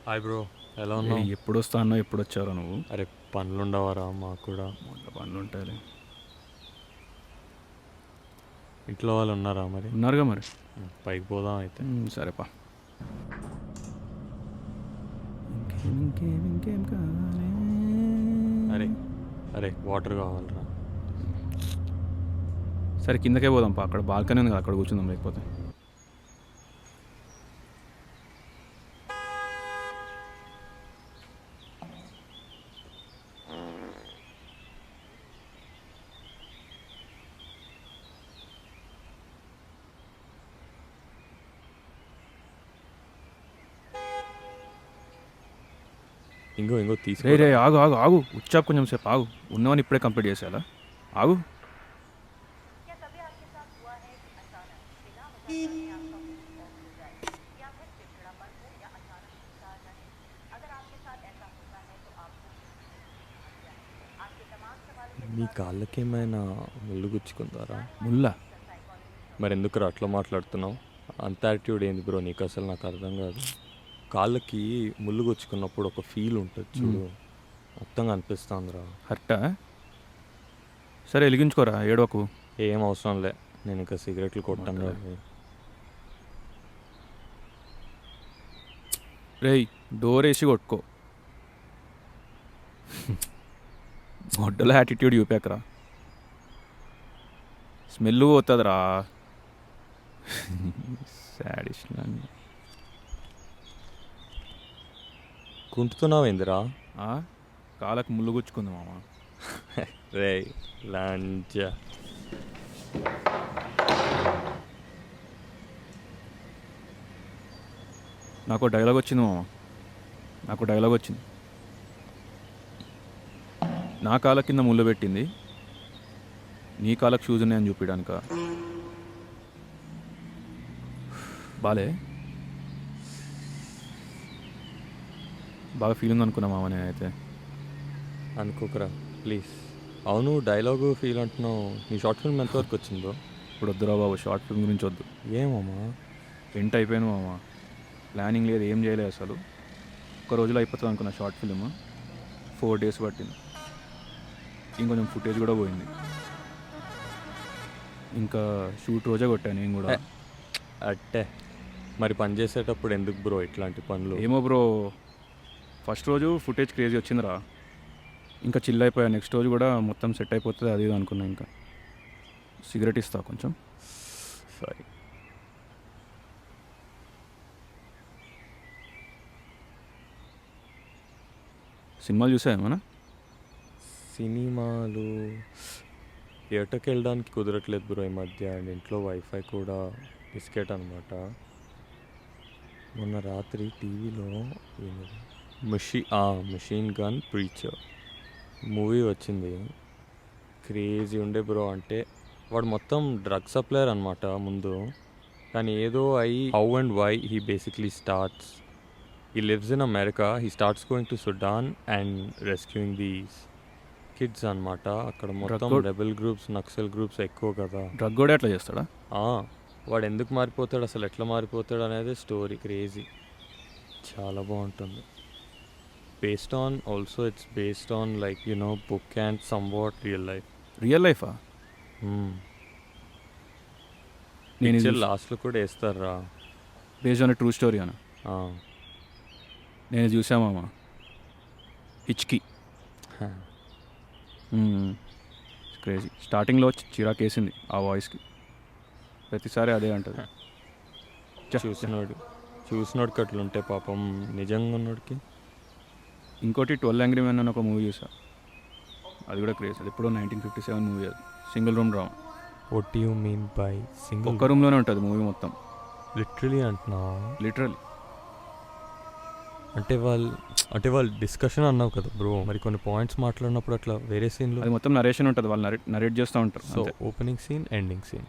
Hi bro, ఎలా ఉన్నావు? ఎప్పుడు వస్తా ఎప్పుడు వచ్చారో నువ్వు? అరే పనులుండవరా మాకు కూడా. మొన్న పనులు ఉంటాయి. ఇంట్లో వాళ్ళు ఉన్నారా మరి? ఉన్నారుగా మరి. పైకి పోదాం అయితే. సరేపా. ఇంకేం కావాలి? అరే అరే వాటర్ కావాలరా. సరే కిందకే పోదాంపా, అక్కడ బాల్కనీ ఉంది కదా, అక్కడ కూర్చుందాం లేకపోతే. ఇంకో రే తీసుకో. రే ఆగు ఆగు ఆగు, ఉచ్చాపు కొంచెం సేపు ఆగు. ఉన్నవని ఇప్పుడే కంప్లీట్ చేసేయాలా? ఆగు. మీ కాళ్ళకేమైనా ముళ్ళు గుచ్చుకుంటారా? ముల్లా? మరి ఎందుకు అట్లా మాట్లాడుతున్నావు? అంత యాటిట్యూడ్ ఏంది బ్రో నీకు? అసలు నాకు అర్థం కాదు. కాళ్ళకి ముళ్ళు గుచ్చుకున్నప్పుడు ఒక ఫీల్ ఉంటుంది చూడు, మొత్తంగా అనిపిస్తుందిరా. హర్టా? సరే వెలిగించుకోరా, ఏడవకు. ఏం అవసరం లే, నేను ఇంకా సిగరెట్లు కొట్టాను. రేయ్ డోర్ వేసి కొట్టుకో. మొడ్డలో యాటిట్యూడ్ చూపాకరా, స్మెల్ పోతుందిరా. సాడిస్ట్. కుంటుతున్నావు ఏందిరా? కాళ్ళకు ముళ్ళు గుచ్చుకుంది మామ. రే లంచ్. నాకు డైలాగ్ వచ్చింది మామ, నాకు డైలాగ్ వచ్చింది. నా కాళ్ళ కింద ముళ్ళు పెట్టింది నీ కాళ్ళకు షూస్ ఉన్నాయని చూపించడానిక? బాలే బాగా ఫీలింగ్ అనుకున్నా మామ నేనైతే. అనుకోకరా ప్లీజ్. అవును, డైలాగు ఫీల్ అంటున్నావు. నీ షార్ట్ ఫిల్మ్ ఎంతవరకు వచ్చిందో? ఇప్పుడు వద్దురా బాబు, షార్ట్ ఫిల్మ్ గురించి వద్దు. ఏమమ్మా ఎంట్ అయిపోయింది మామ, ప్లానింగ్ లేదు, ఏం చేయలేదు అసలు. ఒక రోజులో అయిపోతుంది అనుకున్నా షార్ట్ ఫిల్మ్, 4 days పట్టింది. ఇంకొంచెం ఫుటేజ్ కూడా పోయింది. ఇంకా షూట్ రోజే కొట్టాను నేను కూడా. అట్టే మరి పని చేసేటప్పుడు ఎందుకు బ్రో ఇట్లాంటి పనులు? ఏమో బ్రో, ఫస్ట్ రోజు ఫుటేజ్ క్రేజీ వచ్చిందిరా, ఇంకా చిల్ అయిపోయా. నెక్స్ట్ రోజు కూడా మొత్తం సెట్ అయిపోతుంది అది ఇది అనుకున్నా. ఇంకా సిగరెట్ ఇస్తా కొంచెం. సారీ. సినిమాలు చూసాయేమన్నా? సినిమాలు థియేటర్కి వెళ్ళడానికి కుదరట్లేదు బ్రో ఈ మధ్య. అండ్ ఇంట్లో వైఫై కూడా బిస్కెట్ అనమాట. మొన్న రాత్రి టీవీలో మెషిన్ గన్ ప్రీచర్ మూవీ వచ్చింది. క్రేజీ ఉండే బ్రో. అంటే వాడు మొత్తం డ్రగ్ సప్లయర్ అనమాట ముందు, కానీ ఏదో how and why he basically starts. He lives in America. He starts going to Sudan and rescuing these kids అనమాట. అక్కడ మొత్తం రెబెల్ గ్రూప్స్, నక్సల్ గ్రూప్స్ ఎక్కువ కదా. డ్రగ్ కూడా ఎట్లా చేస్తాడా? వాడు ఎందుకు మారిపోతాడు, అసలు ఎట్లా మారిపోతాడు అనేది స్టోరీ. క్రేజీ, చాలా బాగుంటుంది. It's based on like book and somewhat real life. Real లైఫా? నేను లాస్ట్లో కూడా వేస్తారా, బేస్డ్ ఆన్ ట్రూ స్టోరీ అన్న. నేను చూసామా హిచ్కి. క్రేజీ. స్టార్టింగ్లో చిరాకేసింది ఆ వాయిస్కి, ప్రతిసారి అదే అంటుంది. చూసినోడికి అట్లుంటే పాపం నిజంగా ఉన్నోడికి. ఇంకోటి 12 Angry Men అని ఒక మూవీ చూసా, అది కూడా క్రేజ్. అది ఎప్పుడో 1957 మూవీ. అది single room drama. What do you mean by single? ఒక్క రూమ్లోనే ఉంటుంది మూవీ మొత్తం. లిటరలీ అంటున్నావా? లిటరలీ. అంటే వాళ్ళు డిస్కషన్ అన్నావు కదా బ్రో, మరి కొన్ని పాయింట్స్ మాట్లాడినప్పుడు అట్లా వేరే సీన్లో అది మొత్తం నరేషన్ ఉంటుంది, వాళ్ళు నరేట్ చేస్తూ ఉంటారు. So opening scene, ending scene,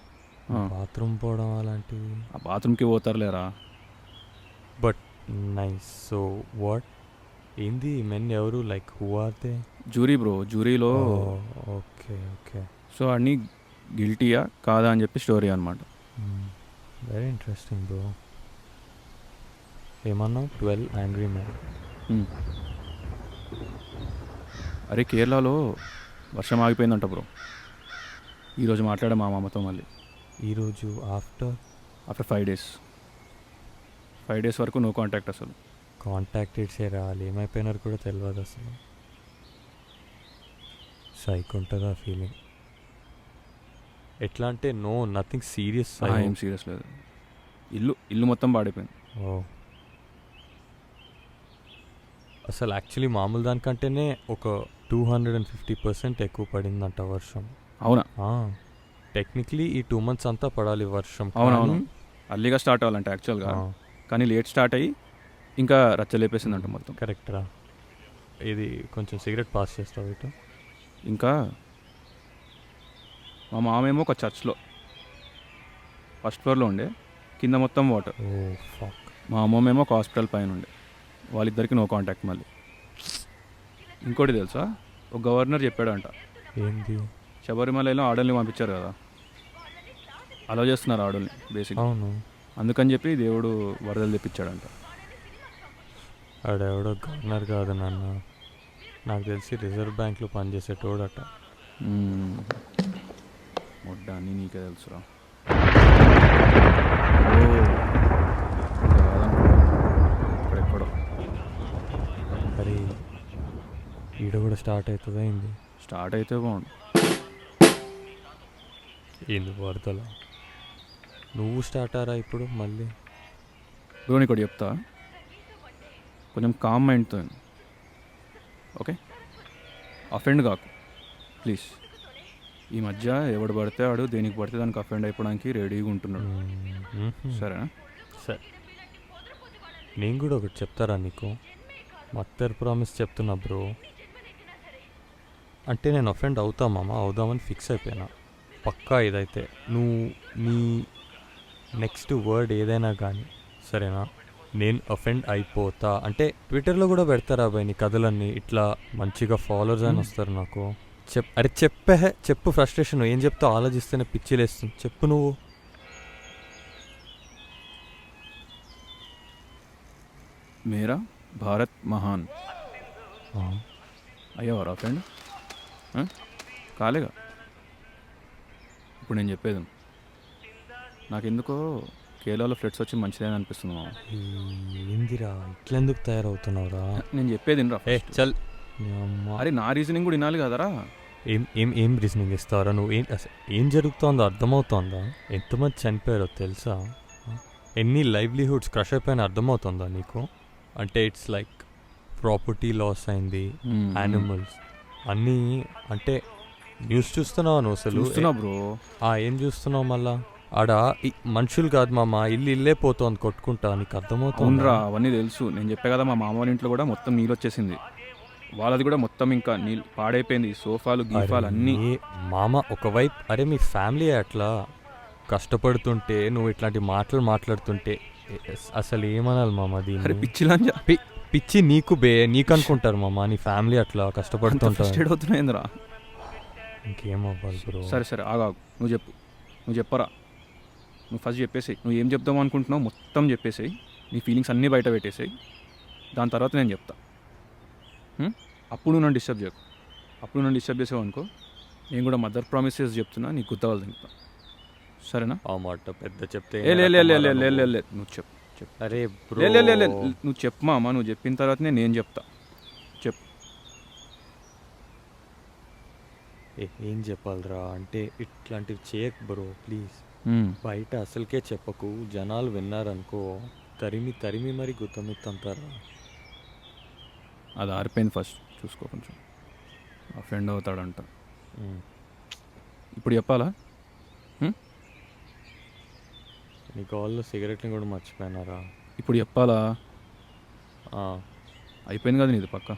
bathroom పోవడం అలాంటివి. ఆ బాత్రూమ్కి పోతారు లేరా, బట్ నైస్. సో వాట్ ఏంది మెన్ ఎవరు, like who are they? Jury bro, జూరీలో. Okay okay. సో అన్నీ గిల్టీయా కాదా అని చెప్పి స్టోరీ అనమాట. Very interesting bro. ఏమన్నావు 12 యాంగ్రీ మ్యాన్? అరే కేరళలో వర్షం ఆగిపోయిందంట బ్రో. ఈరోజు మాట్లాడా మా మామతో మళ్ళీ. ఈరోజు ఆఫ్టర్ 5 days. 5 days వరకు నో కాంటాక్ట్ అసలు. కాంటాక్టెడ్సే రావాలి, ఏమైపోయినారు కూడా తెలియదు అసలు. సైక్ ఉంటుందా ఫీలింగ్? ఎట్లా అంటే నథింగ్ సీరియస్. ఏం సీరియస్ లేదు. ఇల్లు మొత్తం పాడైపోయింది. ఓ అసలు యాక్చువల్లీ మామూలు దానికంటేనే ఒక 250% ఎక్కువ పడిందంట వర్షం. అవునా? టెక్నికలీ ఈ 2 months అంతా పడాలి వర్షం. అవునవును, అర్లీగా స్టార్ట్ అవ్వాలంటే యాక్చువల్గా, కానీ లేట్ స్టార్ట్ అయ్యి ఇంకా రచ్చలేపేసిందంట మొత్తం. కరెక్టరా? ఇది కొంచెం సిగరెట్ పాస్ చేస్తావు ఇటు. ఇంకా మా మామేమో ఒక చర్చ్లో ఫస్ట్ ఫ్లోర్లో ఉండే, కింద మొత్తం వాటర్. ఓ ఫక్. మా అమ్మమ్మేమో ఒక హాస్పిటల్ పైన ఉండే. వాళ్ళిద్దరికి నో కాంటాక్ట్ మళ్ళీ. ఇంకోటి తెలుసా, ఒక గవర్నర్ చెప్పాడంట, ఏంది? శబరిమలలో ఆడల్ని పంపించారు కదా, అలో చేస్తున్నారు ఆడల్ని బేసిక్. అవును, అందుకని చెప్పి దేవుడు వరదలు తెప్పించాడంట. ఆడెవడో గవర్నర్ కాదు నాన్న, నాకు తెలిసి రిజర్వ్ బ్యాంక్లో పనిచేసేటోడట. మొడ్డ అన్నీ నీకే తెలుసురా. ఇక్కడెక్కడో. అరే ఈడ కూడా స్టార్ట్ అవుతుందా ఏంది? స్టార్ట్ అయితే బాగుండు. ఏంది వరదలా? నువ్వు స్టార్ట్ అరా ఇప్పుడు మళ్ళీ? బ్రో నీకు ఒకటి చెప్తా, కొంచెం కామ్ మైండ్తో. ఓకే, అఫెండ్ కాకు ప్లీజ్. ఈ మధ్య ఎవడు పడితే వాడు దేనికి పడితే దానికి అఫెండ్ అయిపోవడానికి రెడీగా ఉంటున్నాడు. సరేనా? సరే, నేను కూడా ఒకటి చెప్తారా నీకు? మత్తర్ ప్రామిస్ చెప్తున్నా బ్రో. అంటే నేను అఫెండ్ అవుతా మామ, అవుదామని ఫిక్స్ అయిపోయినా పక్కా. ఇదైతే నువ్వు నీ నెక్స్ట్ వర్డ్ ఏదైనా కానీ సరేనా, నేను అఫెండ్ అయిపోతా అంటే ట్విట్టర్లో కూడా పెడతారా అబ్బాయి నీ కథలన్నీ, ఇట్లా మంచిగా ఫాలోవర్స్ అని వస్తారు నాకు. అరే చెప్పు ఫ్రస్ట్రేషన్ ఏం చెప్తావు? ఆలోచిస్తేనే పిచ్చిలేస్తుంది, చెప్పు నువ్వు. మేరా భారత్ మహాన్. అయ్యేవారా ఫ్రెండ్? కాలేగా. ఇప్పుడు నేను చెప్పేది, నాకెందుకో కేరళలో ఫ్లడ్స్ వచ్చి మంచిదని అనిపిస్తుంది మామ. ఏందిరా ఇట్లెందుకు తయారవుతున్నావురా? నేను చెప్పేది రా. చల్. అరే నా రీజనింగ్ కూడా వినాలి కదరా. ఏం రీజనింగ్ ఇస్తావరా నువ్వు? ఏం జరుగుతుందో అర్థమవుతుందా? ఎంతమంది చనిపోయారో తెలుసా? ఎన్ని లైవ్లీహుడ్స్ క్రష్ అయిపోయినా అర్థమవుతుందా నీకు? అంటే ఇట్స్ లైక్ ప్రాపర్టీ లాస్ అయింది, యానిమల్స్ అన్నీ. అంటే న్యూస్ చూస్తున్నావు నువ్వు అసలు? చూస్తున్నా బ్రో. ఏం చూస్తున్నావు మళ్ళా? ఆడ మనుషులు కాదు మామ, ఇల్లే పోతుంది కొట్టుకుంటా, నీకు అర్థమవుతుందిరా? అవన్నీ తెలుసు. నేను చెప్పా కదా, మా మామ వాళ్ళ ఇంట్లో కూడా మొత్తం నీళ్ళు వచ్చేసింది. వాళ్ళది కూడా మొత్తం ఇంకా నీళ్ళు పాడైపోయింది, సోఫాలు గీఫాలు అన్నీ. మామ ఒకవైపు అరే మీ ఫ్యామిలీ అట్లా కష్టపడుతుంటే నువ్వు ఇట్లాంటి మాటలు మాట్లాడుతుంటే అసలు ఏమనాలి మామ? దీన్ని పిచ్చి నీకు నీకు అనుకుంటారు మామ, నీ ఫ్యామిలీ అట్లా కష్టపడుతుంటారు. అవుతున్నాయిందిరా. ఇంకేం అవ్వాలి బ్రో? సరే ఆగాగు, నువ్వు చెప్పరా. నువ్వు ఫస్ట్ చెప్పేసేయి, నువ్వు ఏం చెప్దాం అనుకుంటున్నావు మొత్తం చెప్పేసేయి. నీ ఫీలింగ్స్ అన్నీ బయట పెట్టేసేయి, దాని తర్వాత నేను చెప్తా. అప్పుడు నువ్వు నన్ను డిస్టర్బ్ చేయకు. అప్పుడు నన్ను డిస్టర్బ్ చేసావు అనుకో, నేను కూడా మదర్ ప్రామిసెస్ చెప్తున్నా, నీకు గుర్తవాలి తింటా. సరేనా? ఆ మాట పెద్ద చెప్తే నువ్వు చెప్పు. అరే నువ్వు చెప్పు మామ, నువ్వు చెప్పిన తర్వాతనే నేను చెప్తా. చెప్పు. ఏం చెప్పాలరా అంటే ఇట్లాంటివి చేయకు బ్రో ప్లీజ్. బయట అసలుకే చెప్పకు, జనాలు విన్నారనుకో తరిమి మరి గుత్తమిత్తంతారా. అది ఆరిపోయింది, ఫస్ట్ చూసుకో. కొంచెం అఫెండ్ అవుతాడంట. ఇప్పుడు చెప్పాలా? నీ కాల్లో సిగరెట్ని కూడా మర్చిపోయినారా? ఇప్పుడు చెప్పాలా? అయిపోయింది కదా నీది పక్క.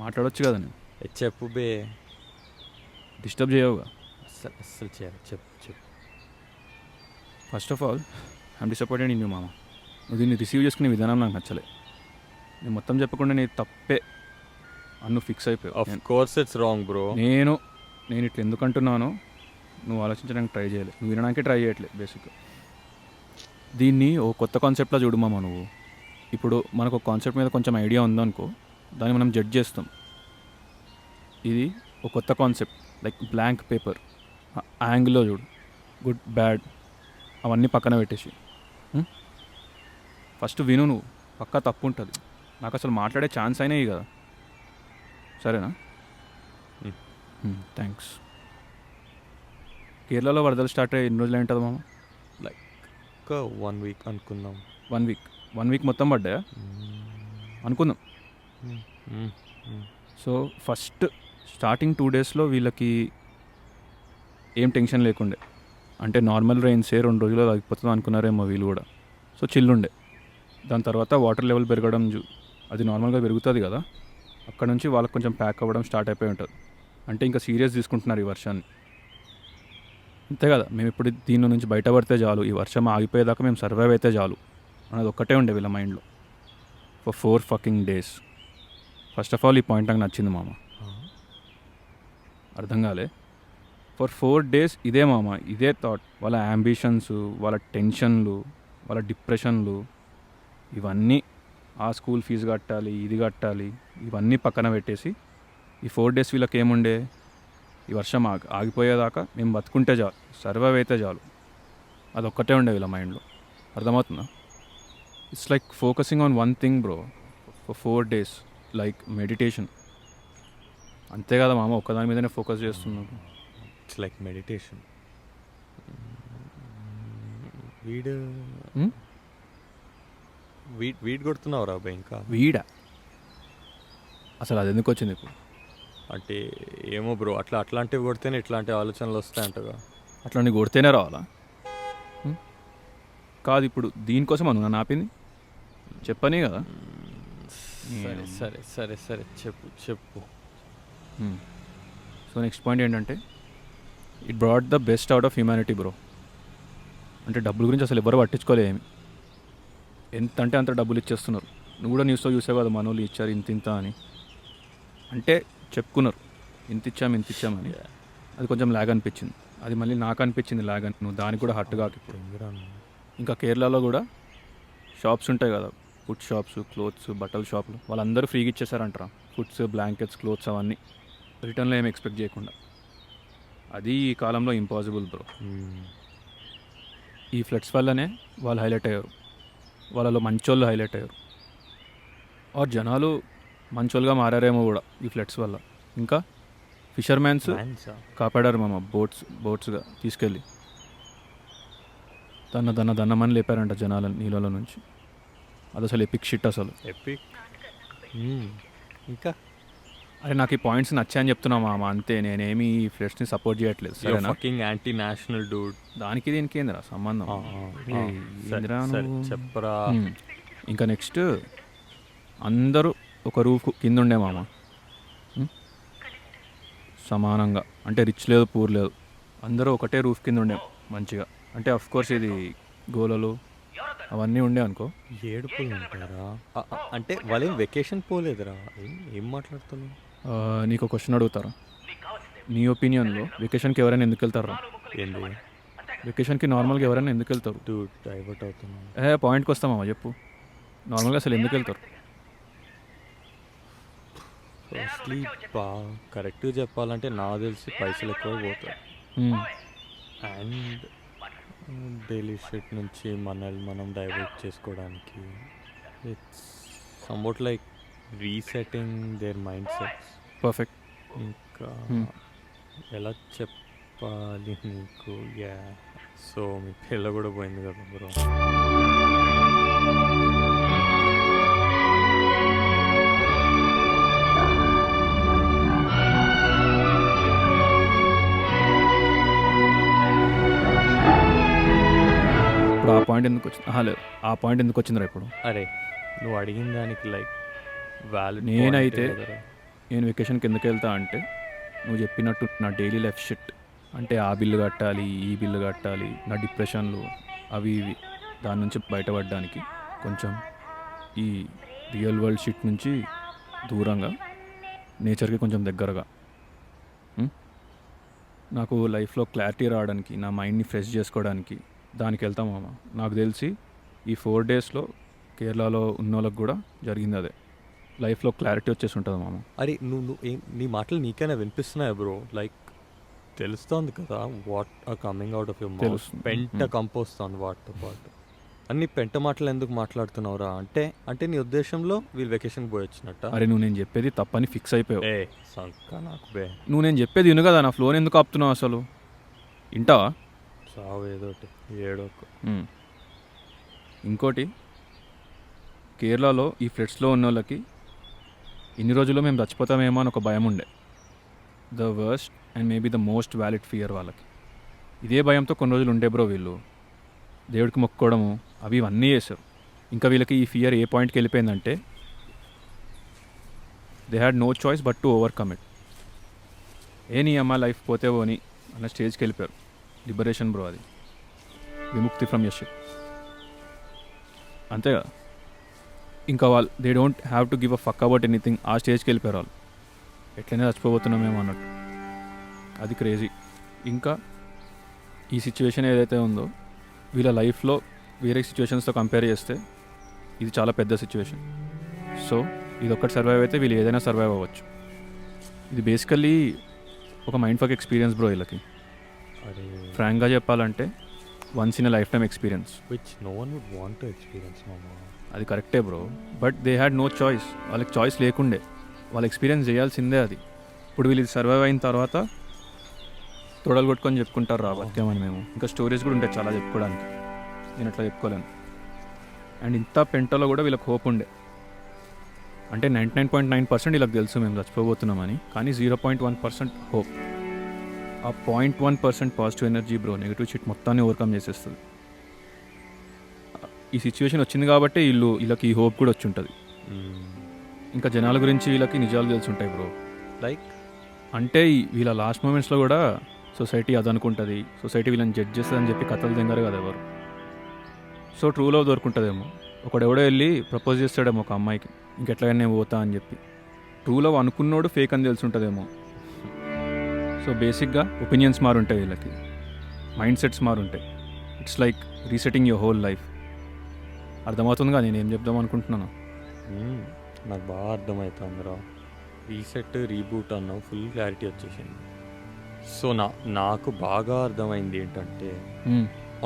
మాట్లాడొచ్చు కదా నేను. చెప్పు బే, డిస్టర్బ్ చేయవుగా. అస్సలు చేయాలి. చెప్పు. First of all I'm disappointed in you మామ. నువ్వు దీన్ని రిసీవ్ చేసుకునే విధానం నాకు నచ్చలే. నేను మొత్తం చెప్పకుండా నీ తప్పే అన్ను ఫిక్స్ అయిపోయావు. Of course it's wrong bro. నేను ఇట్లా ఎందుకు అంటున్నానో నువ్వు ఆలోచించడానికి ట్రై చేయలేదు, నువ్వు వినడానికి ట్రై చేయట్లేదు బేసిక్గా. దీన్ని ఓ కొత్త కాన్సెప్ట్లో చూడు మామ నువ్వు. ఇప్పుడు మనకు ఒక కాన్సెప్ట్ మీద కొంచెం ఐడియా ఉందనుకో, దాన్ని మనం జడ్జ్ చేస్తాం. ఇది ఒక కొత్త కాన్సెప్ట్, లైక్ బ్లాంక్ పేపర్. ఆ యాంగిల్లో చూడు, గుడ్ బ్యాడ్ అవన్నీ పక్కన పెట్టేసి ఫస్ట్ విను నువ్వు. పక్కా తప్పు ఉంటుంది, నాకు అసలు మాట్లాడే ఛాన్స్ అయినాయి కదా. సరేనా? థ్యాంక్స్. కేరళలో వరదలు స్టార్ట్ అయ్యి ఎన్ని రోజులు ఉంటుంది మామ? లైక్ ఒక 1 వీక్ అనుకుందాం. 1 వీక్ మొత్తం పడ్డాయా అనుకుందాం. సో ఫస్ట్ స్టార్టింగ్ 2 డేస్లో వీళ్ళకి ఏం టెన్షన్ లేకుండే, అంటే నార్మల్ రెయిన్సే 2 రోజుల్లో తగ్గిపోతుంది అనుకున్నారేమో వీళ్ళు కూడా. సో చిల్లుండే. దాని తర్వాత వాటర్ లెవెల్ పెరగడం అది నార్మల్గా పెరుగుతుంది కదా, అక్కడ నుంచి వాళ్ళకి కొంచెం ప్యాక్ అవ్వడం స్టార్ట్ అయిపోయి ఉంటుంది. అంటే ఇంకా సీరియస్ తీసుకుంటున్నారు ఈ వర్షాన్ని. అంతే కదా, మేము ఇప్పుడు దీని నుంచి బయటపడితే చాలు, ఈ వర్షం ఆగిపోయేదాకా మేము సర్వైవ్ అయితే చాలు అన్నది ఒక్కటే ఉండే వీళ్ళ మైండ్లో for 4 fucking days. First of all ఈ పాయింట్ నాకు నచ్చింది మామ. అర్థం కాలే? ఫర్ 4 days ఇదే మామ, ఇదే థాట్. వాళ్ళ యాంబిషన్స్, వాళ్ళ టెన్షన్లు, వాళ్ళ డిప్రెషన్లు, ఇవన్నీ, ఆ స్కూల్ ఫీజు కట్టాలి, ఇది కట్టాలి, ఇవన్నీ పక్కన పెట్టేసి ఈ 4 days వీళ్ళకి ఏముండే, ఈ వర్షం ఆగిపోయేదాకా మేము బతుకుంటే చాలు, సర్వైవ్ అయితే చాలు, అదొక్కటే ఉండే వీళ్ళ మైండ్లో. అర్థమవుతుందా? It's like focusing on one thing bro for 4 days, like meditation. అంతే కదా మామ, ఒక్కదాని మీదనే ఫోకస్ చేస్తున్నాడు. It's like meditation. వీడు వీడ్ కొడుతున్నావు రా అబ్బాయి. ఇంకా వీడా అసలు అది ఎందుకు వచ్చింది ఇప్పుడు? అంటే ఏమో బ్రో, అట్లాంటివి కొడితేనే ఇట్లాంటి ఆలోచనలు వస్తాయంటగా. అట్లా నీకు కొడితేనే రావాలా? కాదు, ఇప్పుడు దీనికోసం నన్ను ఆపింది చెప్పని కదా. సరే సరే సరే సరే చెప్పు. సో నెక్స్ట్ పాయింట్ ఏంటంటే, it brought the best out of humanity bro. అంటే డబ్బుల గురించి అసలు ఎవరు పట్టించుకోలేమి, ఎంత అంటే అంత డబ్బులు ఇచ్చేస్తున్నారు. నువ్వు కూడా న్యూస్లో చూసావు కదా, మనోళ్ళు ఇచ్చారు ఇంత అని, అంటే చెప్పుకున్నారు ఇంత ఇచ్చామని. అది కొంచెం లాగ్ అనిపించింది, అది మళ్ళీ నాకు అనిపించింది లాగ్ అని. నువ్వు దానికి కూడా హట్ కాక. ఇప్పుడు ఇంకా కేరళలో కూడా షాప్స్ ఉంటాయి కదా, ఫుడ్ షాప్స్, క్లోత్స్, బట్టల షాపులు, వాళ్ళందరూ ఫ్రీగా ఇచ్చేసారంటారా ఫుడ్స్, బ్లాంకెట్స్, క్లోత్స్ అవన్నీ రిటర్న్లో ఏమి ఎక్స్పెక్ట్ చేయకుండా. అది ఈ కాలంలో ఇంపాసిబుల్ బ్రో. ఈ ఫ్లడ్స్ వల్లనే వాళ్ళు హైలైట్ అయ్యారు, వాళ్ళలో మంచోళ్ళు హైలైట్ అయ్యారు. ఆర్ జనాలు మంచోళ్ళుగా మారారేమో కూడా ఈ ఫ్లడ్స్ వల్ల. ఇంకా ఫిషర్మ్యాన్స్ కాపాడారు మామ, బోట్స్గా తీసుకెళ్ళి దన్నమని లేపారంట జనాలను నీళ్ళలో నుంచి. అది అసలు ఎపిక్ షిట్ అసలు. ఎపిక్. ఇంకా అరే నాకు ఈ పాయింట్స్ నచ్చాయని చెప్తున్నా మామ, అంతే. నేనేమి ఈ ఫ్లడ్స్ని సపోర్ట్ చేయట్లేదు, సరేనా? Fucking anti national Dude. దానికి దీనికి ఏందిరా సంబంధం? చెప్పరా. ఇంకా నెక్స్ట్, అందరూ ఒక రూఫ్ కింద ఉండే మామ, సమానంగా. అంటే రిచ్ లేదు, పూర్ లేదు, అందరూ ఒకటే రూఫ్ కింద ఉండే మంచిగా. అంటే అఫ్ కోర్స్ ఇది గోలలు అవన్నీ ఉండే అనుకో. ఏడుపులు ఉంటారా? అంటే వాళ్ళేం వెకేషన్ పోలేదురా, ఏం మాట్లాడుతున్నావు? నీకు ఒక క్వశ్చన్ అడుగుతారా? నీ ఒపీనియన్లో వెకేషన్కి ఎవరైనా ఎందుకు వెళ్తారా? ఏంటి వెకేషన్కి నార్మల్గా ఎవరైనా ఎందుకు వెళ్తారు? డైవర్ట్ అవుతున్నావు. పాయింట్కి వస్తామా చెప్పు, నార్మల్గా అసలు ఎందుకు వెళ్తారు? ఫస్ట్లీ కరెక్ట్గా చెప్పాలంటే నాకు తెలిసి పైసలు ఎక్కువ పోతాయి. అండ్ డైలీ షిట్ నుంచి మనల్ని మనం డైవర్ట్ చేసుకోవడానికి it's somewhat like resetting their mindsets. Perfect. ఇంకా ఎలా చెప్పాలి నీకు? సో మీ పిల్ల కూడా పోయింది కదా బ్రో. ఆ పాయింట్ ఎందుకు వచ్చింది? లేదు, ఆ పాయింట్ ఎందుకు వచ్చిందిరా ఇప్పుడు? అరే నువ్వు అడిగిన దానికి లైక్ వ్యాలిడ్. నేనైతే నేను వెకేషన్కి ఎందుకు వెళ్తా అంటే, నువ్వు చెప్పినట్టు నా డైలీ లైఫ్ షిట్, అంటే ఆ బిల్లు కట్టాలి, ఈ బిల్లు కట్టాలి, నా డిప్రెషన్లు అవి ఇవి, దాని నుంచి బయటపడడానికి, కొంచెం ఈ రియల్ వరల్డ్ షిట్ నుంచి దూరంగా, నేచర్కి కొంచెం దగ్గరగా, నాకు లైఫ్లో క్లారిటీ రావడానికి, నా మైండ్ని ఫ్రెష్ చేసుకోవడానికి, దానికి వెళ్తాం మామ. నాకు తెలిసి ఈ 4 డేస్లో కేరళలో ఉన్న వాళ్ళకి కూడా జరిగింది అదే. లైఫ్లో క్లారిటీ వచ్చేసి ఉంటుంది మామ. అరే నీ మాటలు నీకైనా వినిపిస్తున్నాయి బ్రో, లైక్ తెలుస్తోంది కదా what are coming out of your mouth. తెలుస్తుంది. పెంట కంపోస్తుంది వాటితో పాటు. అన్ని పెంట మాటలు ఎందుకు మాట్లాడుతున్నావురా అంటే నీ ఉద్దేశంలో వీళ్ళు వెకేషన్కి పోయి వచ్చినట్ట? అరే నువ్వు నేను చెప్పేది తప్పని ఫిక్స్ అయిపోయావు. ఏ సంక నాకు బే, నువ్వు నేను చెప్పేది విను కదా, నా ఫ్లోని ఎందుకు ఆపుతున్నావు అసలు? వింటావా? చావు ఏదోటి ఏడోకు. ఇంకోటి, కేరళలో ఈ ఫ్లడ్స్లో ఉన్న వాళ్ళకి ఇన్ని రోజుల్లో మేము చచ్చిపోతామేమో అని ఒక భయం ఉండే. The worst and maybe the most valid fear వాళ్ళకి. ఇదే భయంతో కొన్ని రోజులు ఉండే బ్రో వీళ్ళు. దేవుడికి మొక్కుకోవడము అవి ఇవన్నీ చేశారు. ఇంకా వీళ్ళకి ఈ ఫియర్ ఏ పాయింట్కి వెళ్ళిపోయిందంటే they had no choice but to overcome it. నీ అమ్మ లైఫ్ పోతే పోని అన్న స్టేజ్కి వెళ్ళిపోయారు. లిబరేషన్ బ్రో అది, విముక్తి ఫ్రమ్ యష్. అంతే కదా. ఇంకా వాళ్ళు they don't have to give a fuck about anything. ఆ స్టేజ్కి వెళ్ళిపోయారు వాళ్ళు. ఎట్లయినా చచ్చిపోతున్నామేమో అన్నట్టు. అది క్రేజీ. ఇంకా ఈ సిచ్యువేషన్ ఏదైతే ఉందో వీళ్ళ లైఫ్లో వేరే సిచ్యువేషన్స్తో కంపేర్ చేస్తే ఇది చాలా పెద్ద సిచ్యువేషన్. సో ఇది ఒక్కటి సర్వైవ్ అయితే వీళ్ళు ఏదైనా సర్వైవ్ అవ్వచ్చు. ఇది బేసికల్లీ ఒక మైండ్ ఫక్ ఎక్స్పీరియన్స్ బ్రో వీళ్ళకి. అరే ఫ్రాంక్గా చెప్పాలంటే once in a lifetime experience. Which no one would want to experience మామా. అది కరెక్టే bro, but they had no choice. వాళ్ళకి చాయిస్ లేకుండే, వాళ్ళు ఎక్స్పీరియన్స్ చేయాల్సిందే అది. ఇప్పుడు వీళ్ళు ఇది సర్వైవ్ అయిన తర్వాత తొడలు కొట్టుకొని చెప్పుకుంటారు రా బతికేమని మేము. ఇంకా స్టోరీస్ కూడా ఉంటాయి చాలా చెప్పుకోవడానికి, నేను అట్లా చెప్పుకోలేను. అండ్ ఇంత పెంటలో కూడా వీళ్ళకి హోప్ ఉండే. అంటే 99.9% వీళ్ళకి తెలుసు మేము చచ్చిపోబోతున్నామని, కానీ 0.1% హోప్. ఆ 0.1% positive energy bro negative shit మొత్తాన్ని ఓవర్కమ్ చేసేస్తుంది. ఈ సిచ్యువేషన్ వచ్చింది కాబట్టి వీళ్ళకి ఈ హోప్ కూడా వచ్చి ఉంటుంది. ఇంకా జనాల గురించి వీళ్ళకి నిజాలు తెలిసి ఉంటాయి బ్రో. లైక్ అంటే వీళ్ళ లాస్ట్ మూమెంట్స్లో కూడా సొసైటీ అది అనుకుంటుంది, సొసైటీ వీళ్ళని జడ్జ్ చేస్తుంది అని చెప్పి కథలు తింగారు కదా ఎవరు. సో ట్రూ లవ్ దొరుకుంటుందేమో. ఒకడెవడో వెళ్ళి ప్రపోజ్ చేస్తాడేమో ఒక అమ్మాయికి, ఇంకెట్లాగైనా నేను పోతా అని చెప్పి. ట్రూ లవ్ అనుకున్నోడు ఫేక్ అని తెలిసి ఉంటుందేమో. సో బేసిక్గా ఒపీనియన్స్ మారుంటాయి వీళ్ళకి, మైండ్ సెట్స్ మారుంటాయి. It's like resetting your whole life. అర్థమవుతుందిగా నేను ఏం చెప్దాం అనుకుంటున్నాను? నాకు బాగా అర్థమవుతుందిరా. రీసెట్ రీబూట్ అన్నావు, ఫుల్ క్లారిటీ వచ్చేసింది. సో నాకు బాగా అర్థమైంది ఏంటంటే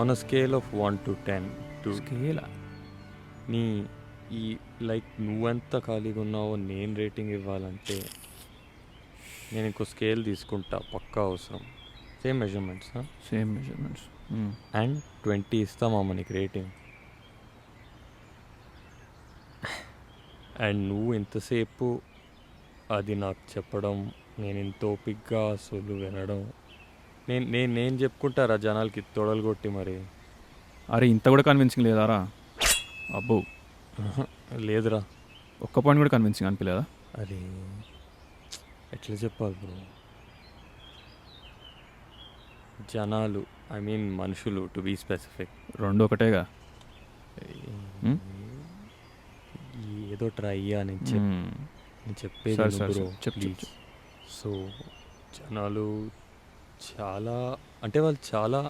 on a scale of 1 to 10 స్కేలా నీ ఈ లైక్ నువ్వెంత ఖాళీగా ఉన్నావో నేను రేటింగ్ ఇవ్వాలంటే నేను ఇంకో స్కేల్ తీసుకుంటా, పక్కా అవసరం. సేమ్ మెజర్మెంట్స్ అండ్ 20 ఇస్తామమ్మ నీకు రేటింగ్. అండ్ నువ్వు ఇంతసేపు అది నాకు చెప్పడం, నేను ఇంత ఓపిక్గా అసలు వినడం, నేను చెప్పుకుంటారా జనాలకి తొడలు కొట్టి మరి. అరే ఇంత కూడా కన్విన్సింగ్ లేదారా? అబ్బో లేదురా, ఒక్క పాయింట్ కూడా కన్విన్సింగ్ అనిపించలేదా? అరే ఎట్లా చెప్పాలి బ్రో, జనాలు ఐ మీన్ మనుషులు టు బీ స్పెసిఫిక్ రెండు ఒకటేగా. ఏదో ట్రై అయ్యా నేను చెప్పేది బ్రో ప్లీజ్. సో జనాలు చాలా అంటే వాళ్ళు చాలా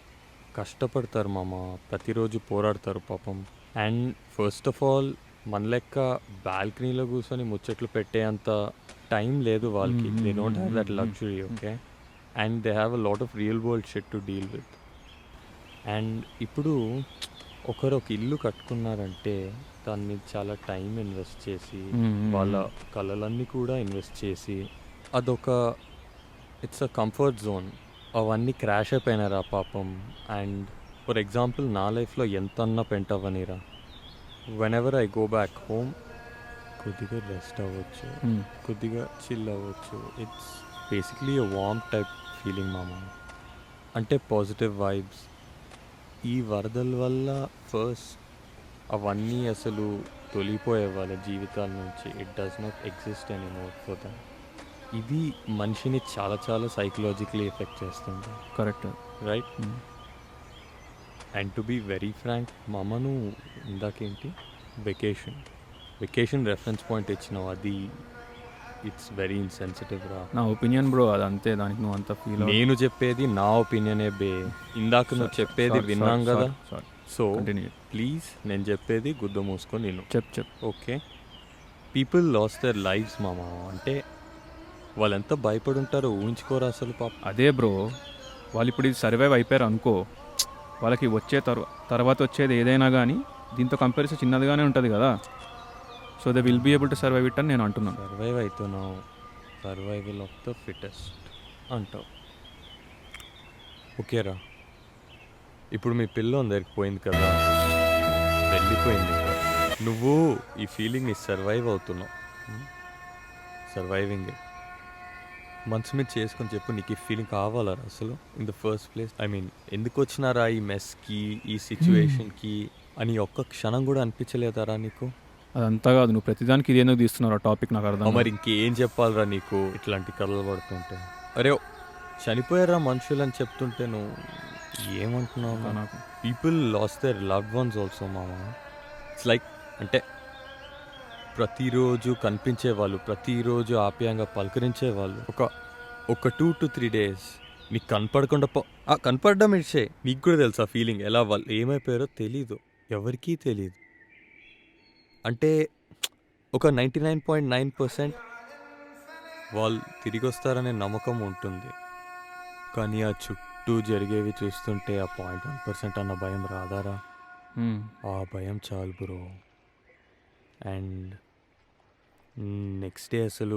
కష్టపడతారు మామ, ప్రతిరోజు పోరాడతారు పాపం. అండ్ ఫస్ట్ ఆఫ్ ఆల్ మన లెక్క బాల్కనీలో కూర్చొని ముచ్చట్లు పెట్టేంత టైం లేదు వాళ్ళకి. They don't have that luxury, okay. And they have a lot of real world shit to deal with. And ఇప్పుడు ఒకరు ఒక ఇల్లు కట్టుకున్నారంటే దాన్ని చాలా టైం ఇన్వెస్ట్ చేసి వాళ్ళ కళలన్నీ కూడా ఇన్వెస్ట్ చేసి అదొక ఇట్స్ అ కంఫర్ట్ జోన్. అవన్నీ క్రాష్ అయిపోయినారా పాపం. అండ్ ఫర్ ఎగ్జాంపుల్ నా లైఫ్లో ఎంత అన్నా పెంట్ అవ్వనిరా, whenever I go back home కొద్దిగా రెస్ట్ అవ్వచ్చు, కొద్దిగా చిల్ అవ్వచ్చు. It's basically a warm type feeling మామ. అంటే పాజిటివ్ వైబ్స్. ఈ వరదల వల్ల ఫస్ట్ అవన్నీ అసలు తొలిపోయే వాళ్ళ జీవితాల నుంచి. It does not exist anymore for them. ఇది మనిషిని చాలా చాలా సైకలాజికలీ ఎఫెక్ట్ చేస్తుంది. Correct, right. And to be very frank, మామను ఇందాకేంటి వెకేషన్ రెఫరెన్స్ పాయింట్ ఇచ్చినావు, అది ఇట్స్ వెరీ ఇన్సెన్సిటివ్ రా. నా ఒపీనియన్ బ్రో, అది అంతే. దానికి నువ్వు అంత ఫీల్ నేను చెప్పేది నా ఒపీనియనే బే. ఇందాక నువ్వు చెప్పేది విన్నాం కదా. సో ప్లీజ్ నేను చెప్పేది గుద్ద మూసుకొని నేను చెప్పు. Okay, people lose their lifes మామ. అంటే వాళ్ళు ఎంత భయపడి ఉంటారో ఊహించుకోరా అసలు పాప. అదే బ్రో, వాళ్ళు ఇప్పుడు ఇది సర్వైవ్ అయిపోయారు అనుకో, వాళ్ళకి వచ్చే తర్వాత వచ్చేది ఏదైనా కానీ దీంతో కంపారిజన్ చిన్నదిగానే ఉంటుంది కదా. So they will be able to survive it అని నేను అంటున్నాను. సర్వైవ్ అవుతున్నావు, సర్వైవల్ ఆఫ్ ద ఫిటెస్ట్ అంటావు. ఓకేరా, ఇప్పుడు మీ పిల్ల దగ్గరికి పోయింది కదా, వెళ్ళిపోయింది. ఇంకా నువ్వు ఈ ఫీలింగ్ని సర్వైవ్ అవుతున్నావు. సర్వైవింగ్ మనసు మీద చేసుకొని చెప్పు, నీకు ఈ ఫీలింగ్ కావాలా అసలు in the first place? I mean ఎందుకు వచ్చినారా ఈ మెస్కి, ఈ సిచ్యువేషన్కి అని ఒక్క క్షణం కూడా అనిపించలేదారా నీకు? అదంతా కాదు, నువ్వు ప్రతిదానికి ఇది ఎందుకు తీస్తున్నావు టాపిక్ నాకు అర్థం. మరి ఇంకేం చెప్పాలరా నీకు ఇట్లాంటి కథలు పడుతుంటే? అరే చనిపోయారా మనుషులు అని చెప్తుంటే నువ్వు ఏమంటున్నావు? నాకు people lose their loved ones also మామ. ఇట్స్ లైక్ అంటే ప్రతిరోజు కనిపించేవాళ్ళు, ప్రతిరోజు ఆప్యాయంగా పలకరించేవాళ్ళు ఒక 2 to 3 days నీకు కనపడకుండా కనపడడం ఇచ్చే. నీకు కూడా తెలుసా ఫీలింగ్ ఎలా? వాళ్ళు ఏమైపోయారో తెలీదు, ఎవరికీ తెలీదు. అంటే ఒక 99.9% వాళ్ళు తిరిగి వస్తారనే నమ్మకం ఉంటుంది, కానీ ఆ చుట్టూ జరిగేవి చూస్తుంటే ఆ 0.1% అన్న భయం రాదారా? ఆ భయం చాలు బ్రో. అండ్ నెక్స్ట్ డే అసలు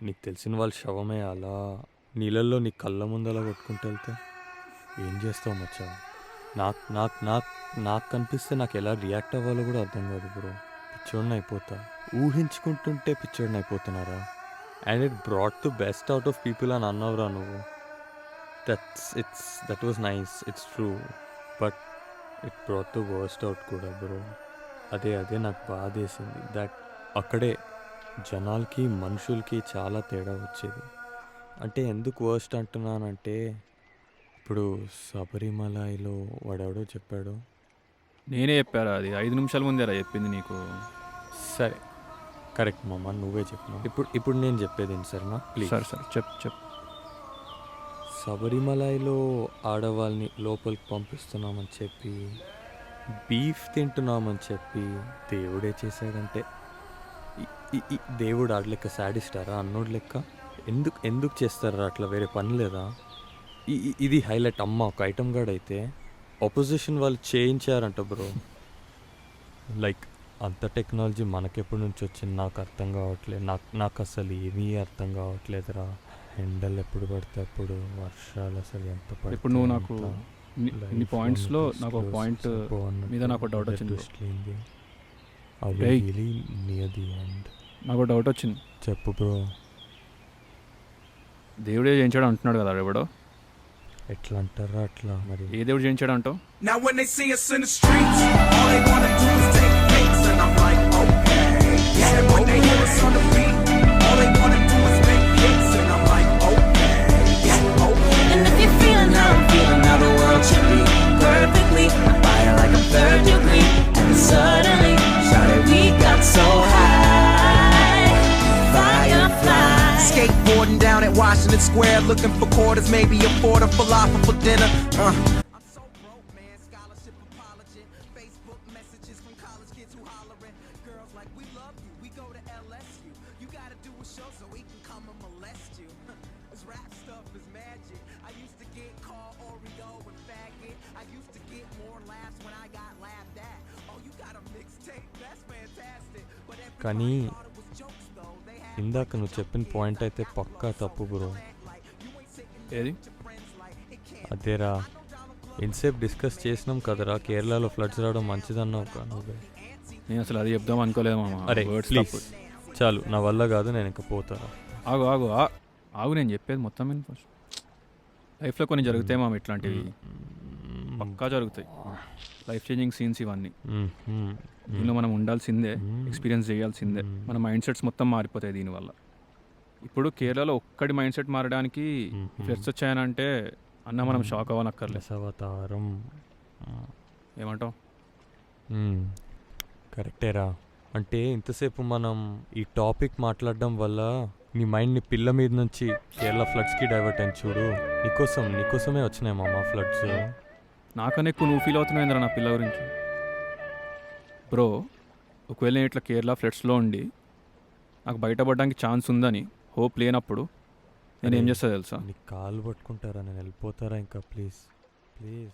నీకు తెలిసిన వాళ్ళ శవమే అలా నీళ్ళల్లో నీ కళ్ళ ముందలా కొట్టుకుంటూ వెళ్తే ఏం చేస్తావు మచ్చా? నాకు కనిపిస్తే నాకు ఎలా రియాక్ట్ అవ్వాలో కూడా అర్థం కాదు బ్రో. పిచ్చోడిని అయిపోతా, ఊహించుకుంటుంటే పిచ్చోడిని అయిపోతున్నారా? And it brought the best out of people అని అన్నావురా నువ్వు. That was nice, it's true, but it brought the worst out కూడా బ్రో. అదే నాకు బాధేసింది. దట్ అక్కడే జనాలకి మనుషులకి చాలా తేడా వచ్చేది. అంటే ఎందుకు వర్స్ట్ అంటున్నానంటే, ఇప్పుడు శబరిమలలో వాడెవడో చెప్పాడు. నేనే చెప్పారా? అది 5 నిమిషాల ముందేరా చెప్పింది నీకు. సరే కరెక్ట్ మామ, నువ్వే చెప్పినావు. ఇప్పుడు నేను చెప్పేది ఏంటి సరేనా? ప్లీజ్. సరే చెప్పు. శబరిమలలో ఆడవాళ్ళని లోపలికి పంపిస్తున్నామని చెప్పి, బీఫ్ తింటున్నామని చెప్పి దేవుడే చేశాడంటే దేవుడు ఆడ లెక్క సాడిస్టారా? అన్నోడు లెక్క ఎందుకు చేస్తారా అట్లా? వేరే పని లేదా? ఇది హైలైట్. అమ్మ ఒక ఐటమ్ గాడ్ అయితే ఆపోజిషన్ వాళ్ళు చేయించారంట బ్రో. లైక్ అంత టెక్నాలజీ మనకెప్పటి నుంచి వచ్చింది నాకు అర్థం కావట్లేదు. నాకు అసలు ఏమీ అర్థం కావట్లేదురా. ఎండలు ఎప్పుడు పడితే అప్పుడు, వర్షాలు అసలు ఎంత పడితే. ఇప్పుడు నువ్వు నాకు ఇన్ని పాయింట్స్లో నాకు ఒక పాయింట్ మీద నాకు డౌట్ వచ్చింది. నాకు డౌట్ వచ్చింది. చెప్పు బ్రో. దేవుడే చేయించాడు అంటున్నాడు కదా ఎవడో. ఎట్లా అంటారా అట్లా? మరి ఏ దేవుడు చేయించాడు అంటావు? Now when they see us in the streets, all they wanna do is take pics, and I'm like, okay. And when they hear us on the beat, all they wanna do is make hits, and I'm like, okay. And if you're feeling how I'm feeling, how the world should be perfectly, I fire like I'm 3rd degree, and then suddenly, shawty, we got so high, firefly. Skateboarding down at Washington Square, looking for quarters, maybe afford a falafel for dinner. I'm so broke, man. Scholarship apology, Facebook messages from college kids who hollering. Girls like, we love you, we go to LSU. You gotta do a show so we can come and molest you. This rap stuff is magic. I used to get called Oreo and faggot. I used to get more laughs when I got laughed at. Oh, you got a mixtape? That's fantastic. But కానీ everybody thought it was jokes though. They had ఇందాక నువ్వు చెప్పిన point అయితే పక్కా తప్పు bro. ఏది? అదేరా ఇన్సేపు discuss చేసినాం కదరా, కేరళలో ఫ్లడ్స్ రావడం మంచిదన్నావు కా నువ్వే. నేను అసలు అది చెప్దాం అనుకోలేదు మామ. అరే ప్లీజ్ చాలు, నా వల్ల కాదు, నేను ఇంకా పోతారా. ఆగు నేను చెప్పేది మొత్తం విను ఫస్ట్. లైఫ్లో కొన్ని జరుగుతాయి మామ, ఇట్లాంటివి పక్కా జరుగుతాయి. లైఫ్ చేంజింగ్ సీన్స్ ఇవన్నీ. దీనిలో మనం ఉండాల్సిందే, ఎక్స్పీరియన్స్ చేయాల్సిందే. మన మైండ్ సెట్స్ మొత్తం మారిపోతాయి దీనివల్ల. ఇప్పుడు కేరళలో ఒక్కడి మైండ్ సెట్ మారడానికి ఫ్లడ్స్ వచ్చాయనంటే అన్న మనం షాక్ అవ్వనక్కర్లేదు. అవతారం ఏమంటావు? కరెక్టేరా. అంటే ఇంతసేపు మనం ఈ టాపిక్ మాట్లాడడం వల్ల నీ మైండ్ని పిల్ల మీద నుంచి కేరళ ఫ్లడ్స్కి డైవర్ట్ అయింది చూడు. నీకోసమే వచ్చినాయి మామ ఫ్లడ్స్. నాకన్నా ఎక్కువ నువ్వు ఫీల్ అవుతున్నాయిందిరా నా పిల్ల గురించి. బ్రో, ఒకవేళ నేను ఇట్లా కేరళ ఫ్లడ్స్లో ఉండి నాకు బయటపడడానికి ఛాన్స్ ఉందని హోప్ లేనప్పుడు నేను ఏం చేస్తా తెలుసా? నీ కాలు పట్టుకుంటారా, నేను వెళ్ళిపోతారా ఇంకా? Please please.